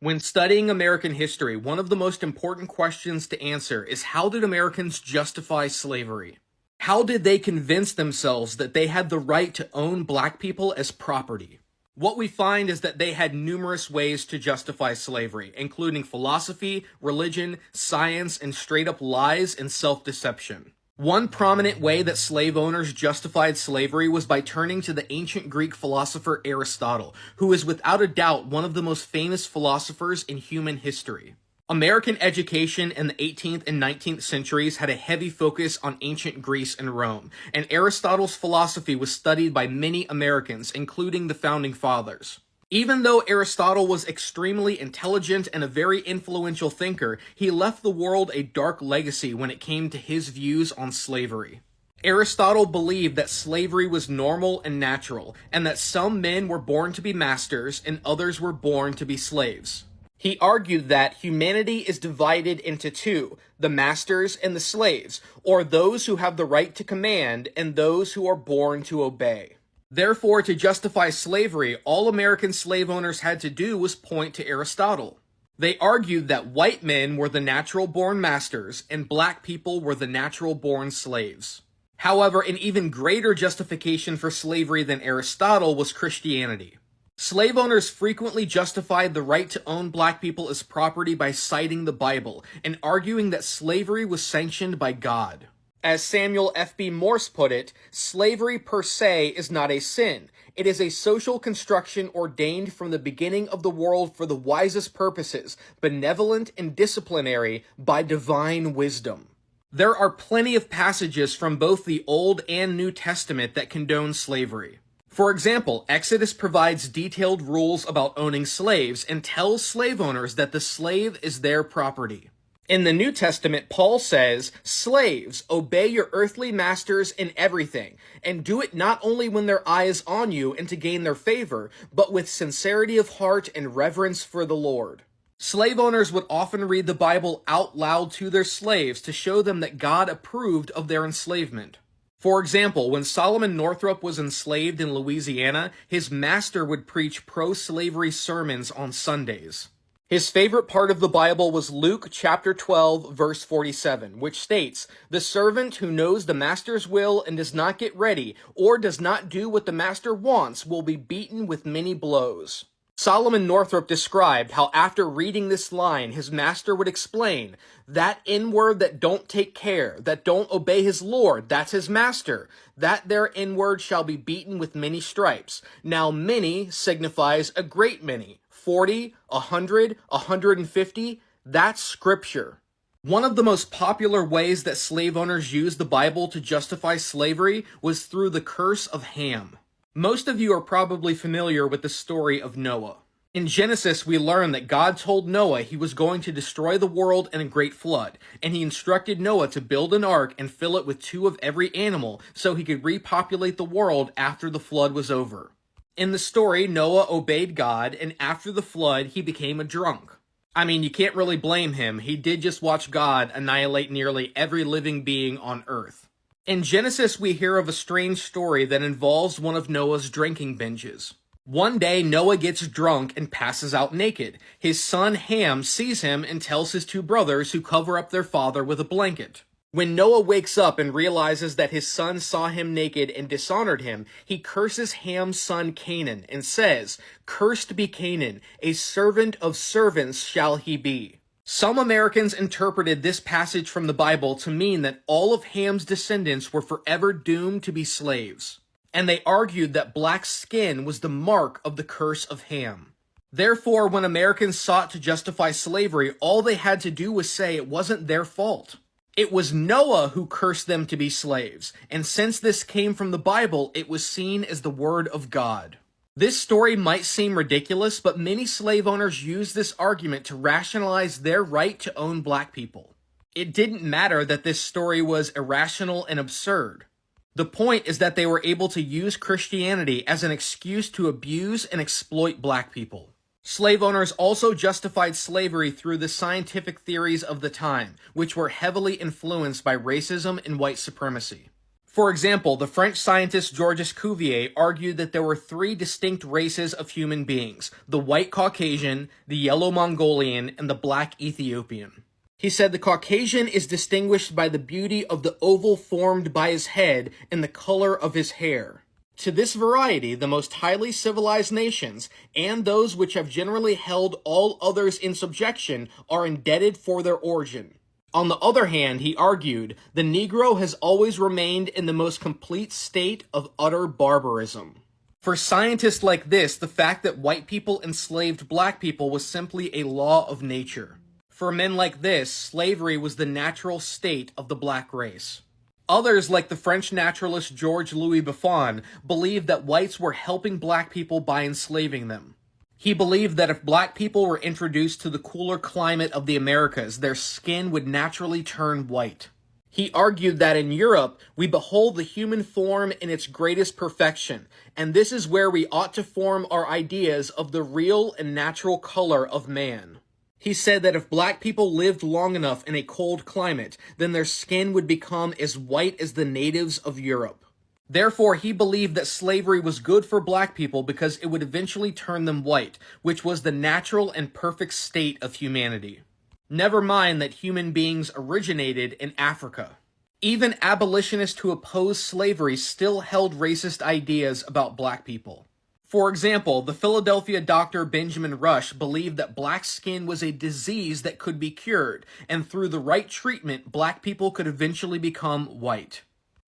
When studying American history, one of the most important questions to answer is how did Americans justify slavery? How did they convince themselves that they had the right to own black people as property? What we find is that they had numerous ways to justify slavery, including philosophy, religion, science, and straight-up lies and self-deception. One prominent way that slave owners justified slavery was by turning to the ancient Greek philosopher Aristotle, who is without a doubt one of the most famous philosophers in human history. American education in the 18th and 19th centuries had a heavy focus on ancient Greece and Rome, and Aristotle's philosophy was studied by many Americans, including the Founding Fathers. Even though Aristotle was extremely intelligent and a very influential thinker, he left the world a dark legacy when it came to his views on slavery. Aristotle believed that slavery was normal and natural, and that some men were born to be masters and others were born to be slaves. He argued that humanity is divided into two, the masters and the slaves, or those who have the right to command and those who are born to obey. Therefore, to justify slavery, all American slave owners had to do was point to Aristotle. They argued that white men were the natural-born masters and black people were the natural-born slaves. However, an even greater justification for slavery than Aristotle was Christianity. Slave owners frequently justified the right to own black people as property by citing the Bible and arguing that slavery was sanctioned by God. As Samuel F.B. Morse put it, slavery per se is not a sin. It is a social construction ordained from the beginning of the world for the wisest purposes, benevolent and disciplinary, by divine wisdom. There are plenty of passages from both the Old and New Testament that condone slavery. For example, Exodus provides detailed rules about owning slaves and tells slave owners that the slave is their property. In the New Testament, Paul says, "Slaves, obey your earthly masters in everything, and do it not only when their eye is on you and to gain their favor, but with sincerity of heart and reverence for the Lord." Slave owners would often read the Bible out loud to their slaves to show them that God approved of their enslavement. For example, when Solomon Northrop was enslaved in Louisiana, his master would preach pro-slavery sermons on Sundays. His favorite part of the Bible was Luke chapter 12, verse 47, which states, "The servant who knows the master's will and does not get ready, or does not do what the master wants, will be beaten with many blows." Solomon Northrop described how after reading this line, his master would explain, "That inward that don't take care, that don't obey his Lord, that's his master. That there inward shall be beaten with many stripes." Now many signifies a great many. 40, 100, 150, that's scripture. One of the most popular ways that slave owners used the Bible to justify slavery was through the curse of Ham. Most of you are probably familiar with the story of Noah. In Genesis, we learn that God told Noah he was going to destroy the world in a great flood, and he instructed Noah to build an ark and fill it with 2 of every animal so he could repopulate the world after the flood was over. In the story, Noah obeyed God, and after the flood, he became a drunk. I mean, you can't really blame him. He did just watch God annihilate nearly every living being on earth. In Genesis, we hear of a strange story that involves one of Noah's drinking binges. One day, Noah gets drunk and passes out naked. His son Ham sees him and tells his 2 brothers, who cover up their father with a blanket. When Noah wakes up and realizes that his son saw him naked and dishonored him, he curses Ham's son Canaan and says, "Cursed be Canaan, a servant of servants shall he be." Some Americans interpreted this passage from the Bible to mean that all of Ham's descendants were forever doomed to be slaves, and they argued that black skin was the mark of the curse of Ham. Therefore, when Americans sought to justify slavery, all they had to do was say it wasn't their fault. It was Noah who cursed them to be slaves, and since this came from the Bible, it was seen as the word of God. This story might seem ridiculous, but many slave owners used this argument to rationalize their right to own black people. It didn't matter that this story was irrational and absurd. The point is that they were able to use Christianity as an excuse to abuse and exploit black people. Slave owners also justified slavery through the scientific theories of the time, which were heavily influenced by racism and white supremacy. For example, the French scientist Georges Cuvier argued that there were three distinct races of human beings: the white Caucasian, the yellow Mongolian, and the black Ethiopian. He said the Caucasian is distinguished by the beauty of the oval formed by his head and the color of his hair. To this variety, the most highly civilized nations, and those which have generally held all others in subjection, are indebted for their origin. On the other hand, he argued, the Negro has always remained in the most complete state of utter barbarism. For scientists like this, the fact that white people enslaved black people was simply a law of nature. For men like this, slavery was the natural state of the black race. Others, like the French naturalist Georges-Louis Buffon, believed that whites were helping black people by enslaving them. He believed that if black people were introduced to the cooler climate of the Americas, their skin would naturally turn white. He argued that in Europe, we behold the human form in its greatest perfection, and this is where we ought to form our ideas of the real and natural color of man. He said that if black people lived long enough in a cold climate, then their skin would become as white as the natives of Europe. Therefore, he believed that slavery was good for black people because it would eventually turn them white, which was the natural and perfect state of humanity. Never mind that human beings originated in Africa. Even abolitionists who opposed slavery still held racist ideas about black people. For example, the Philadelphia doctor Benjamin Rush believed that black skin was a disease that could be cured, and through the right treatment, black people could eventually become white.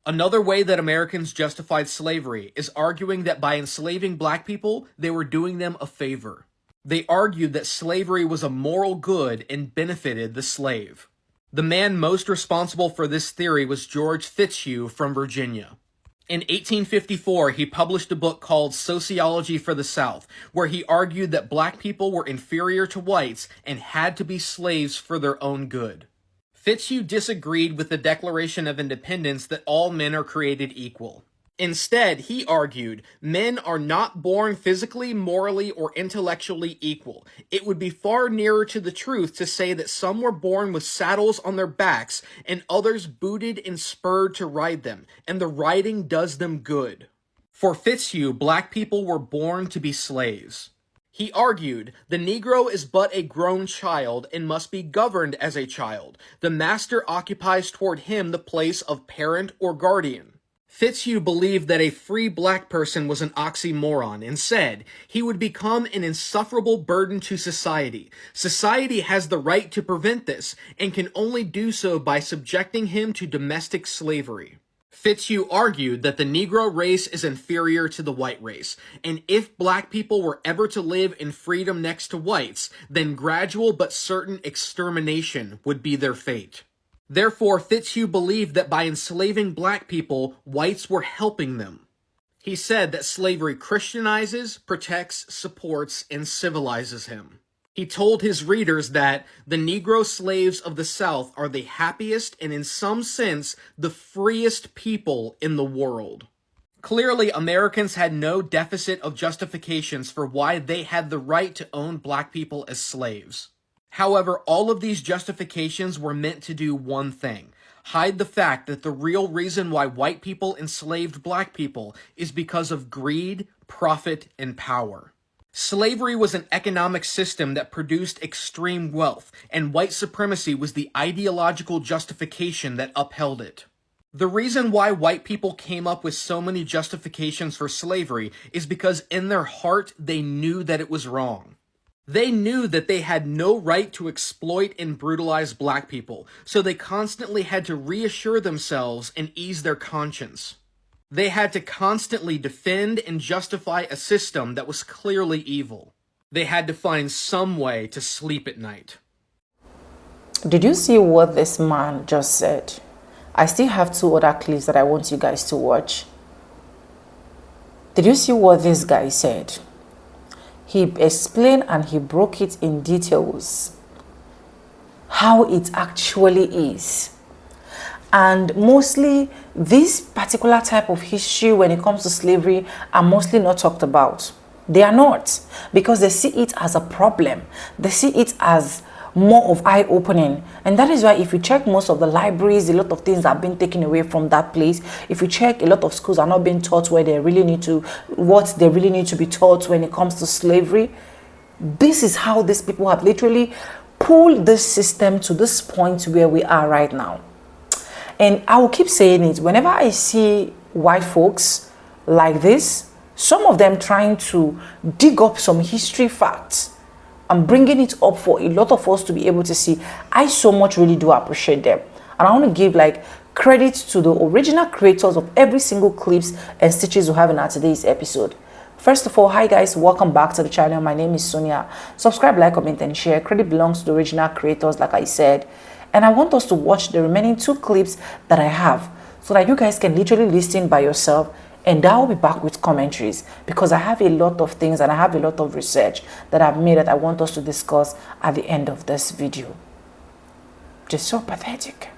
Another way that Americans justified slavery is arguing that by enslaving black people, they were doing them a favor. They argued that slavery was a moral good and benefited the slave. The man most responsible for this theory was George Fitzhugh from Virginia. In 1854, he published a book called Sociology for the South, where he argued that black people were inferior to whites and had to be slaves for their own good. Fitzhugh disagreed with the Declaration of Independence that all men are created equal. Instead, he argued, men are not born physically, morally, or intellectually equal. It would be far nearer to the truth to say that some were born with saddles on their backs and others booted and spurred to ride them, and the riding does them good. For Fitzhugh, black people were born to be slaves. He argued, the Negro is but a grown child and must be governed as a child. The master occupies toward him the place of parent or guardian. Fitzhugh believed that a free black person was an oxymoron and said he would become an insufferable burden to society. Society has the right to prevent this and can only do so by subjecting him to domestic slavery. Fitzhugh argued that the Negro race is inferior to the white race, and if black people were ever to live in freedom next to whites, then gradual but certain extermination would be their fate. Therefore, Fitzhugh believed that by enslaving black people, whites were helping them. He said that slavery Christianizes, protects, supports, and civilizes him. He told his readers that the Negro slaves of the South are the happiest and in some sense the freest people in the world. Clearly, Americans had no deficit of justifications for why they had the right to own black people as slaves. However, all of these justifications were meant to do one thing: hide the fact that the real reason why white people enslaved black people is because of greed, profit, and power. Slavery was an economic system that produced extreme wealth, and white supremacy was the ideological justification that upheld it. The reason why white people came up with so many justifications for slavery is because in their heart they knew that it was wrong. They knew that they had no right to exploit and brutalize black people, so they constantly had to reassure themselves and ease their conscience. They had to constantly defend and justify a system that was clearly evil. They had to find some way to sleep at night. Did you see what this man just said? I still have 2 other clips that I want you guys to watch. Did you see what this guy said? He explained and he broke it in details how it actually is. And mostly, this particular type of history when it comes to slavery are mostly not talked about. They are not, because they see it as a problem. They see it as more of eye-opening. And that is why if you check most of the libraries, a lot of things are being taken away from that place. If you check, a lot of schools are not being taught what they really need to be taught when it comes to slavery. This is how these people have literally pulled this system to this point where we are right now. And I will keep saying it, whenever I see white folks like this, some of them trying to dig up some history facts and bringing it up for a lot of us to be able to see, I so much really do appreciate them. And I want to give credit to the original creators of every single clips and stitches we have in our today's episode. First of all, hi guys, welcome back to the channel. My name is Sonia. Subscribe, like, comment, and share. Credit belongs to the original creators, like I said. And I want us to watch the remaining 2 clips that I have so that you guys can literally listen by yourself, and I will be back with commentaries because I have a lot of things and I have a lot of research that I've made that I want us to discuss at the end of this video. Just so pathetic.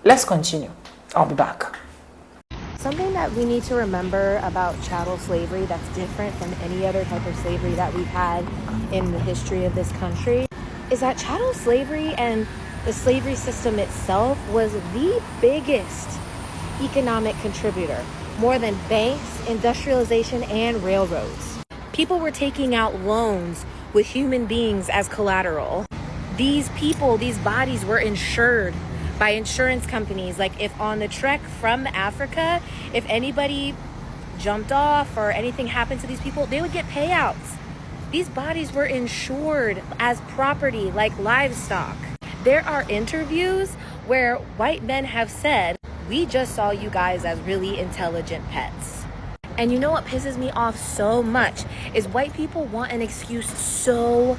Let's continue. I'll be back. Something that we need to remember about chattel slavery that's different than any other type of slavery that we've had in the history of this country is that chattel slavery and the slavery system itself was the biggest economic contributor, more than banks, industrialization, and railroads. People were taking out loans with human beings as collateral. These people, these bodies were insured by insurance companies. Like if on the trek from Africa, if anybody jumped off or anything happened to these people, they would get payouts. These bodies were insured as property, like livestock. There are interviews where white men have said, "We just saw you guys as really intelligent pets." And you know what pisses me off so much is white people want an excuse so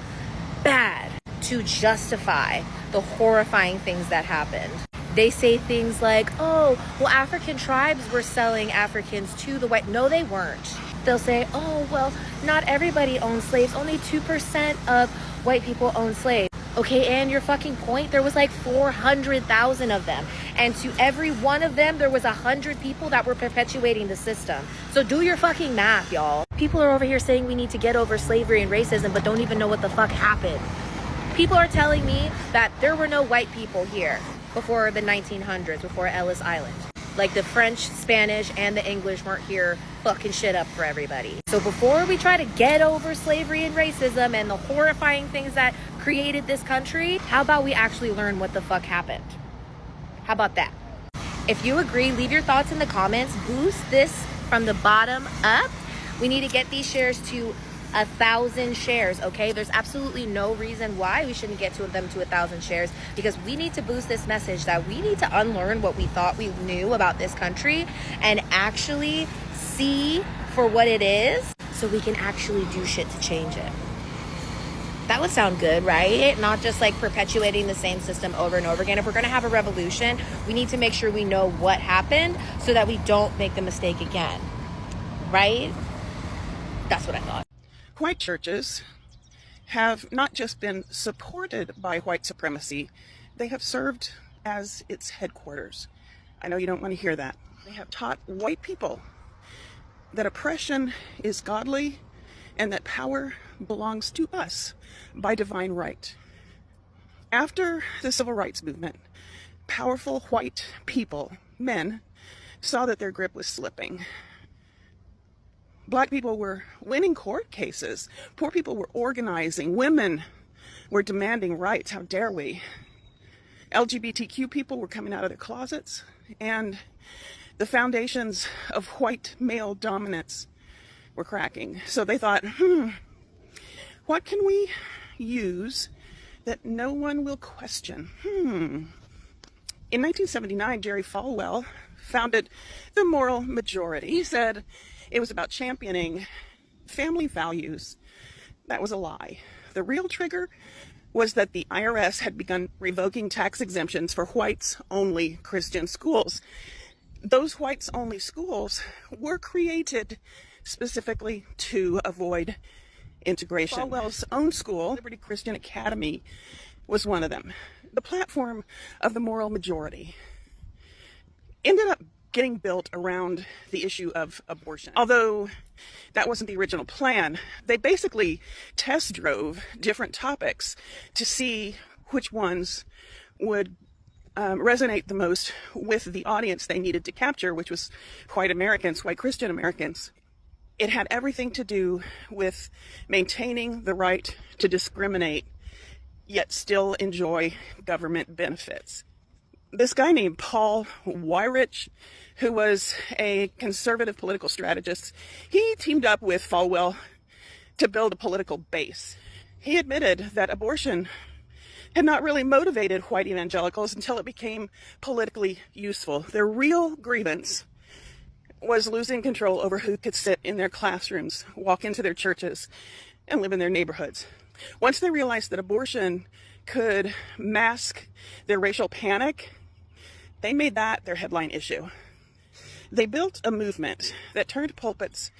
bad to justify the horrifying things that happened. They say things like, "Oh, well, African tribes were selling Africans to the white." No, they weren't. They'll say, "Oh, well, not everybody owns slaves. Only 2% of white people own slaves." Okay, and your fucking point, there was like 400,000 of them. And to every one of them, there was 100 people that were perpetuating the system. So do your fucking math, y'all. People are over here saying we need to get over slavery and racism, but don't even know what the fuck happened. People are telling me that there were no white people here before the 1900s, before Ellis Island. Like the French, Spanish, and the English weren't here fucking shit up for everybody. So before we try to get over slavery and racism and the horrifying things that created this country, how about we actually learn what the fuck happened? How about that? If you agree, leave your thoughts in the comments. Boost this from the bottom up. We need to get these shares to 1,000 shares, okay? There's absolutely no reason why we shouldn't get to them to 1,000 shares, because we need to boost this message that we need to unlearn what we thought we knew about this country and actually see for what it is so we can actually do shit to change it. That would sound good, right? Not just like perpetuating the same system over and over again. If we're gonna have a revolution, we need to make sure we know what happened so that we don't make the mistake again, right? That's what I thought. White churches have not just been supported by white supremacy, they have served as its headquarters. I know you don't want to hear that. They have taught white people that oppression is godly and that power belongs to us by divine right. After the civil rights movement, powerful white people, men, saw that their grip was slipping. Black people were winning court cases. Poor people were organizing. Women were demanding rights. How dare we? LGBTQ people were coming out of their closets. And the foundations of white male dominance were cracking. So they thought, what can we use that no one will question? In 1979, Jerry Falwell founded the Moral Majority. He said it was about championing family values. That was a lie. The real trigger was that the IRS had begun revoking tax exemptions for whites-only Christian schools. Those whites-only schools were created specifically to avoid integration. Falwell's own school, Liberty Christian Academy, was one of them. The platform of the Moral Majority ended up getting built around the issue of abortion. Although that wasn't the original plan, they basically test drove different topics to see which ones would resonate the most with the audience they needed to capture, which was white Americans, white Christian Americans. It had everything to do with maintaining the right to discriminate, yet still enjoy government benefits. This guy named Paul Weyrich, who was a conservative political strategist, he teamed up with Falwell to build a political base. He admitted that abortion had not really motivated white evangelicals until it became politically useful. Their real grievance was losing control over who could sit in their classrooms, walk into their churches, and live in their neighborhoods. Once they realized that abortion could mask their racial panic, they made that their headline issue. They built a movement that turned pulpits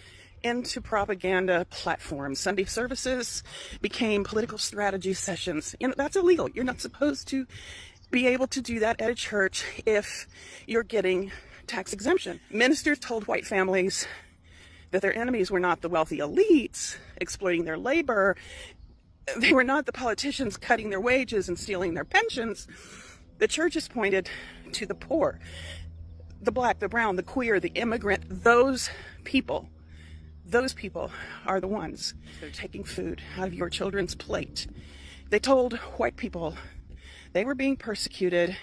into propaganda platforms. Sunday services became political strategy sessions. That's illegal. You're not supposed to be able to do that at a church if you're getting tax exemption. Ministers told white families that their enemies were not the wealthy elites exploiting their labor. They were not the politicians cutting their wages and stealing their pensions. The churches pointed to the poor, the black, the brown, the queer, the immigrant. Those people are the ones that are taking food out of your children's plate. They told white people they were being persecuted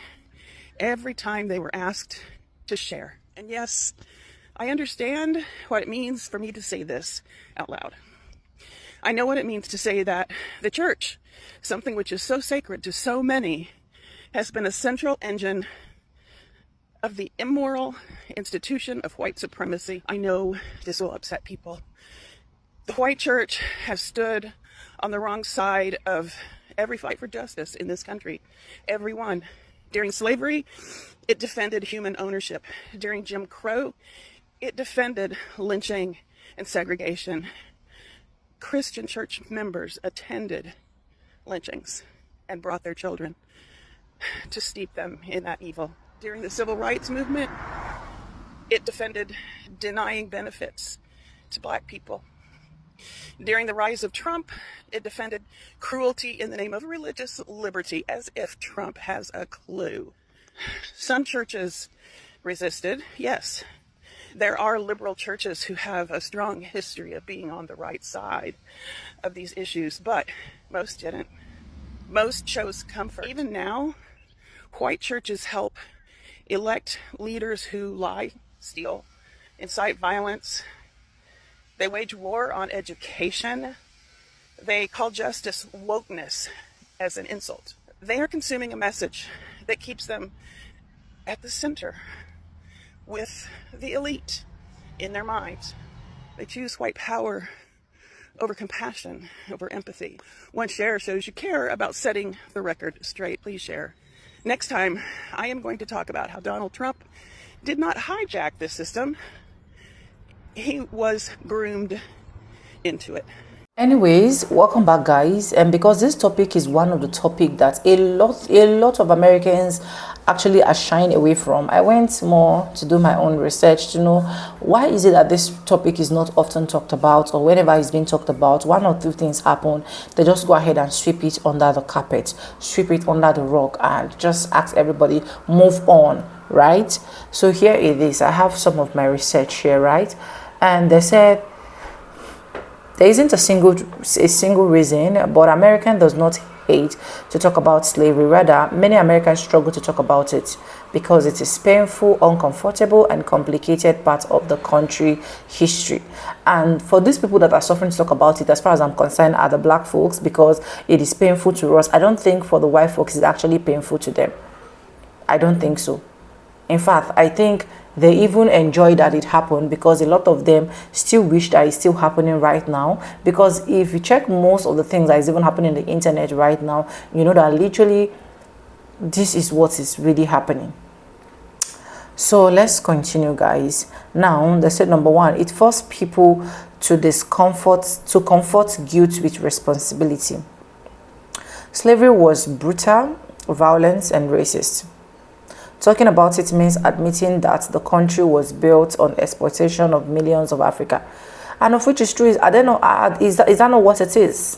every time they were asked to share. And yes, I understand what it means for me to say this out loud. I know what it means to say that the church, something which is so sacred to so many, has been a central engine of the immoral institution of white supremacy. I know this will upset people. The white church has stood on the wrong side of every fight for justice in this country. Every one. During slavery, it defended human ownership. During Jim Crow, it defended lynching and segregation. Christian church members attended lynchings and brought their children to steep them in that evil. During the civil rights movement, it defended denying benefits to black people. During the rise of Trump, it defended cruelty in the name of religious liberty, as if Trump has a clue. Some churches resisted, yes. There are liberal churches who have a strong history of being on the right side of these issues, but most didn't. Most chose comfort. Even now, white churches help elect leaders who lie, steal, incite violence. They wage war on education. They call justice wokeness as an insult. They are consuming a message that keeps them at the center with the elite in their minds. They choose white power over compassion, over empathy. One share shows you care about setting the record straight. Please share. Next time, I am going to talk about how Donald Trump did not hijack this system. He was groomed into it. Anyways, welcome back, guys. And because this topic is one of the topic that a lot of Americans actually are shying away from, I went more to do my own research to know why is it that this topic is not often talked about, or whenever it's been talked about, one or two things happen. They just go ahead and sweep it under the carpet, sweep it under the rug, and just ask everybody move on, right? So here it is. I have some of my research here, right? And they said there isn't a single reason, but American does not hate to talk about slavery. Rather, many Americans struggle to talk about it because it is painful, uncomfortable, and complicated part of the country history. And for these people that are suffering to talk about it, as far as I'm concerned, are the black folks, because it is painful to us. I don't think for the white folks it's actually painful to them. I don't think so. In fact, I think they even enjoy that it happened, because a lot of them still wish that it's still happening right now. Because if you check most of the things that is even happening on the internet right now, you know that literally this is what is really happening. So let's continue, guys. Now, they said number one, it forced people to comfort guilt with responsibility. Slavery was brutal, violent, and racist. Talking about it means admitting that the country was built on exploitation of millions of Africa, and of which is true. I don't know. Is that not what it is?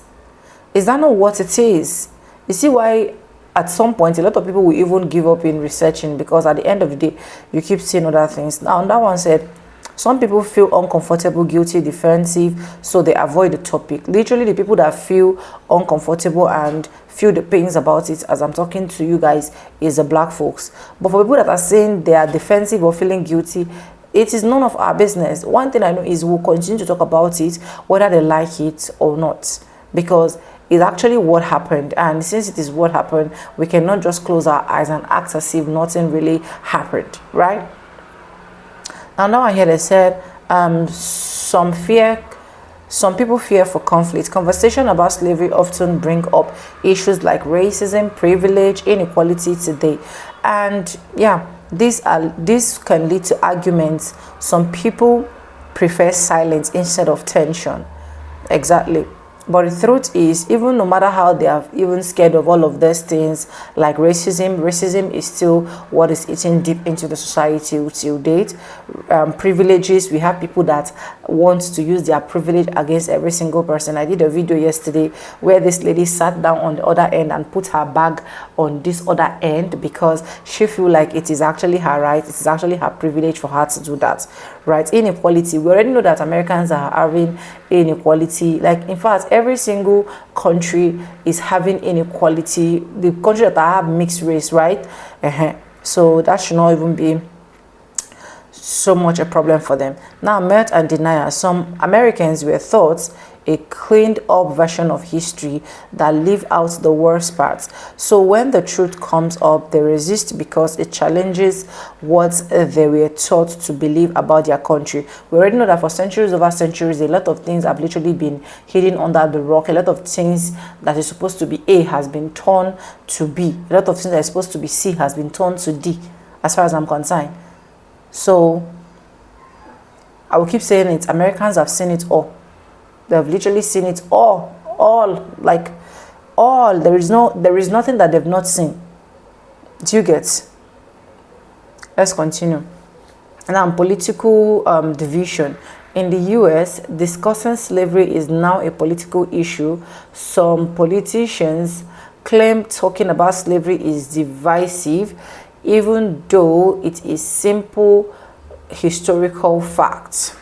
Is that not what it is? You see why at some point a lot of people will even give up in researching, because at the end of the day you keep seeing other things. Now that one said, some people feel uncomfortable, guilty, defensive, so they avoid the topic. Literally, the people that feel uncomfortable and feel the pains about it, as I'm talking to you guys, is the black folks. But for people that are saying they are defensive or feeling guilty, it is none of our business. One thing I know is we'll continue to talk about it, whether they like it or not, because it's actually what happened. And since it is what happened, we cannot just close our eyes and act as if nothing really happened, right? Now I hear they said some people fear for conflict. Conversation about slavery often bring up issues like racism, privilege, inequality today, and yeah, this can lead to arguments. Some people prefer silence instead of tension. Exactly. But the truth is, even no matter how they are even scared of all of these things like racism is still what is eating deep into the society till date. Privileges, we have people that want to use their privilege against every single person. I did a video yesterday where this lady sat down on the other end and put her bag on this other end because she feel like it is actually her right, it is actually her privilege for her to do that, right? Inequality, we already know that Americans are having inequality. Like, in fact, every single country is having inequality. The country that have mixed race, right? So that should not even be so much a problem for them. Now, myth and denial. Some Americans were thought a cleaned up version of history that leave out the worst parts. So when the truth comes up, they resist because it challenges what they were taught to believe about their country. We already know that for centuries over centuries, a lot of things have literally been hidden under the rock. A lot of things that is supposed to be A has been turned to B. A lot of things that is supposed to be C has been turned to D, as far as I'm concerned. So I will keep saying it. Americans have seen it all. They've literally seen it all. There is nothing that they've not seen. Do you get? Let's continue. Now, political division. In the US, discussing slavery is now a political issue. Some politicians claim talking about slavery is divisive, even though it is simple historical fact.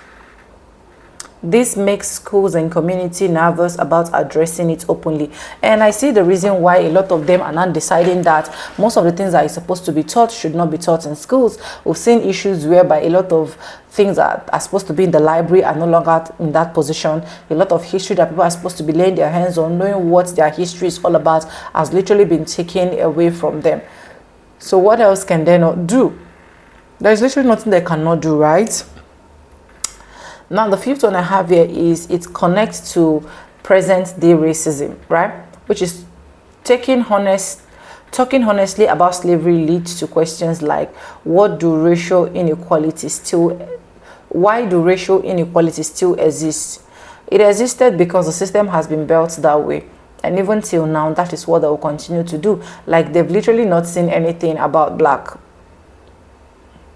This makes schools and community nervous about addressing it openly. And I see the reason why a lot of them are not deciding that most of the things that are supposed to be taught should not be taught in schools. We've seen issues whereby a lot of things that are supposed to be in the library are no longer in that position. A lot of history that people are supposed to be laying their hands on, knowing what their history is all about, has literally been taken away from them. So what else can they not do? There's literally nothing they cannot do, right? Now, the fifth one I have here is it connects to present day racism, right? Which is talking honestly about slavery leads to questions like, why do racial inequalities still exist? It existed because the system has been built that way. And even till now, that is what they will continue to do. Like, they've literally not seen anything about black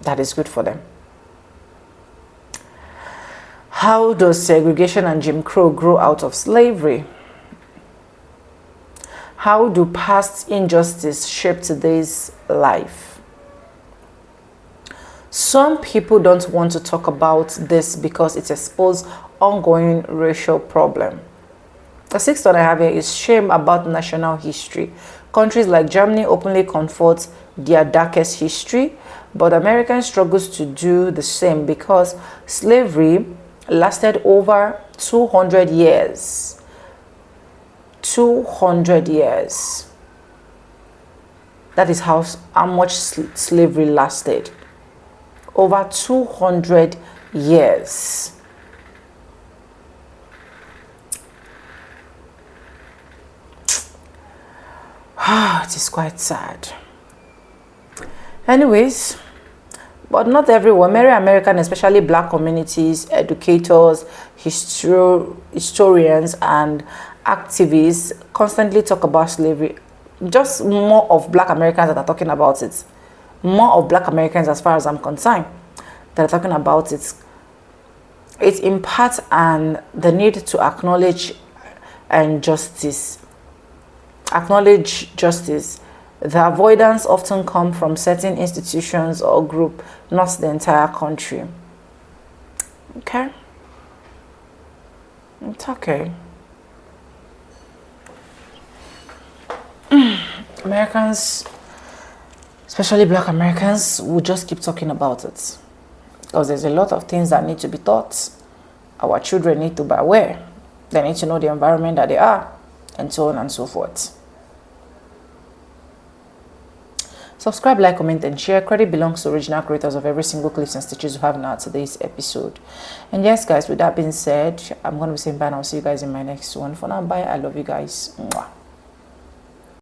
that is good for them. How does segregation and Jim Crow grow out of slavery? How do past injustice shape today's life? Some people don't want to talk about this because it exposes ongoing racial problem. The sixth one I have here is shame about national history. Countries like Germany openly confront their darkest history, but Americans struggles to do the same because slavery lasted over 200 years. 200 years. That is how much slavery lasted. Over 200 years. It is quite sad. Anyways, but not everyone. Many American, especially black communities, educators, historians, and activists constantly talk about slavery. Just more of black Americans that are talking about it. more of Black Americans, as far as I'm concerned, that are talking about it. It's in part and the need to acknowledge justice. The avoidance often come from certain institutions or group, not the entire country. Okay, it's okay. Americans, especially Black Americans, will just keep talking about it because there's a lot of things that need to be taught. Our children need to be aware. They need to know the environment that they are, and so on and so forth. Subscribe, like, comment, and share. Credit belongs to original creators of every single clips and stitches you have now today's episode. And yes, guys, with that being said, I'm going to be saying bye and I'll see you guys in my next one. For now, bye. I love you guys. Mwah.